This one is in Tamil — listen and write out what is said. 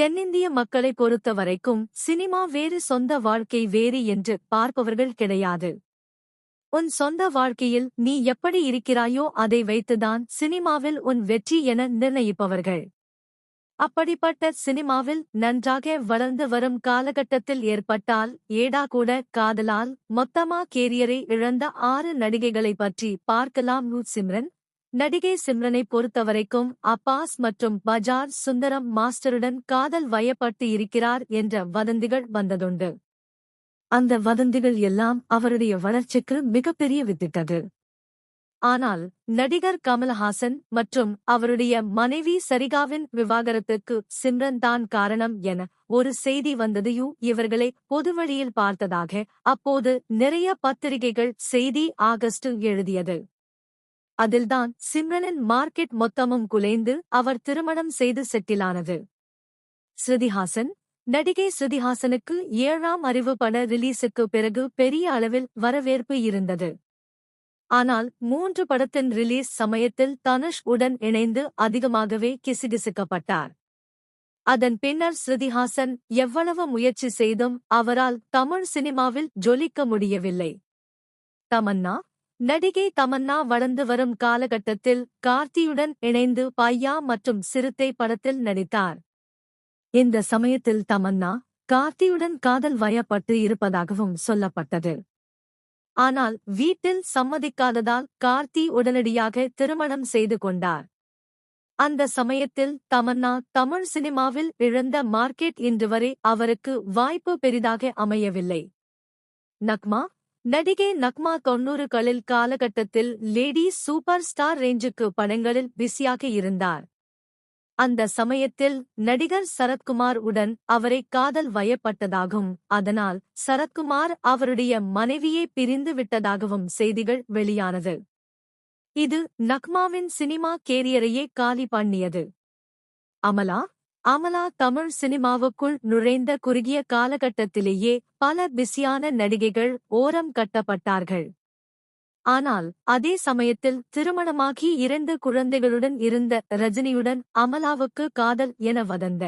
தென்னிந்திய மக்களை பொறுத்தவரைக்கும் சினிமா வேறு சொந்த வாழ்க்கை வேறு என்று பார்ப்பவர்கள் கிடையாது. உன் சொந்த வாழ்க்கையில் நீ எப்படி இருக்கிறாயோ அதை வைத்துதான் சினிமாவில் உன் வெற்றி என நிர்ணயிப்பவர்கள். அப்படிப்பட்ட சினிமாவில் நன்றாக வளர்ந்து வரும் காலகட்டத்தில் ஏற்பட்டால் ஏடாகூட காதலால் மொத்தமா கேரியரை இழந்த 6 நடிகைகளைப் பற்றி பார்க்கலாம். சிம்ரன். நடிகை சிம்ரனை பொறுத்தவரைக்கும் அப்பாஸ் மற்றும் பஜார் சுந்தரம் மாஸ்டருடன் காதல் வயப்பட்டு இருக்கிறார் என்ற வதந்திகள் வந்ததுண்டு. அந்த வதந்திகள் எல்லாம் அவருடைய வளர்ச்சிக்கு மிகப்பெரிய வித்திட்டது. ஆனால் நடிகர் கமல்ஹாசன் மற்றும் அவருடைய மனைவி சரிகாவின் விவாகரத்துக்கு சிம்ரன் தான் காரணம் என ஒரு செய்தி வந்ததையோ இவர்களை பொதுவழியில் பார்த்ததாக அப்போது நிறைய பத்திரிகைகள் செய்தி ஆகஸ்ட் எழுதியது. அதில்தான் சிம்ரனின் மார்க்கெட் மொத்தமும் குலைந்து அவர் திருமணம் செய்து செட்டிலானது. ஸ்ருதிஹாசன். நடிகை ஸ்ருதிஹாசனுக்கு 7ஆம் அறிவு பட ரிலீஸுக்கு பிறகு பெரிய அளவில் வரவேற்பு இருந்தது. ஆனால் 3 படத்தின் ரிலீஸ் சமயத்தில் தனுஷ் உடன் இணைந்து அதிகமாகவே கிசுகிசுக்கப்பட்டார். அதன் பின்னர் ஸ்ருதிஹாசன் எவ்வளவு முயற்சி செய்தும் அவரால் தமிழ் சினிமாவில் ஜொலிக்க முடியவில்லை. தமன்னா. நடிகை தமன்னா வளர்ந்து வரும் காலகட்டத்தில் கார்த்தியுடன் இணைந்து பையா மற்றும் சிறுத்தை படத்தில் நடித்தார். இந்த சமயத்தில் தமன்னா கார்த்தியுடன் காதல் வயப்பட்டு இருப்பதாகவும் சொல்லப்பட்டது. ஆனால் வீட்டில் சம்மதிக்காததால் கார்த்தி உடனடியாக திருமணம் செய்து கொண்டார். அந்த சமயத்தில் தமன்னா தமிழ் சினிமாவில் இழந்த மார்க்கெட் இன்று வரை அவருக்கு வாய்ப்பு பெரிதாக அமையவில்லை. நக்மா. நடிகை நக்மா 90களில் காலகட்டத்தில் லேடி சூப்பர் ஸ்டார் ரேஞ்சுக்கு படங்களில் பிஸியாக இருந்தார். அந்த சமயத்தில் நடிகர் சரத்குமார் உடன் அவரை காதல் வயப்பட்டதாகவும் அதனால் சரத்குமார் அவருடைய மனைவியை பிரிந்து விட்டதாகவும் செய்திகள் வெளியானது. இது நக்மாவின் சினிமா கேரியரையே காலி பண்ணியது. அமலா. அமலா தமிழ் சினிமாவுக்குள் நுழைந்த குறுகிய காலகட்டத்திலேயே பல பிஸியான நடிகைகள் ஓரம் கட்டப்பட்டார்கள். ஆனால் அதே சமயத்தில் திருமணமாகி 2 குழந்தைகளுடன் இருந்த ரஜினியுடன் அமலாவுக்கு காதல் என வதந்த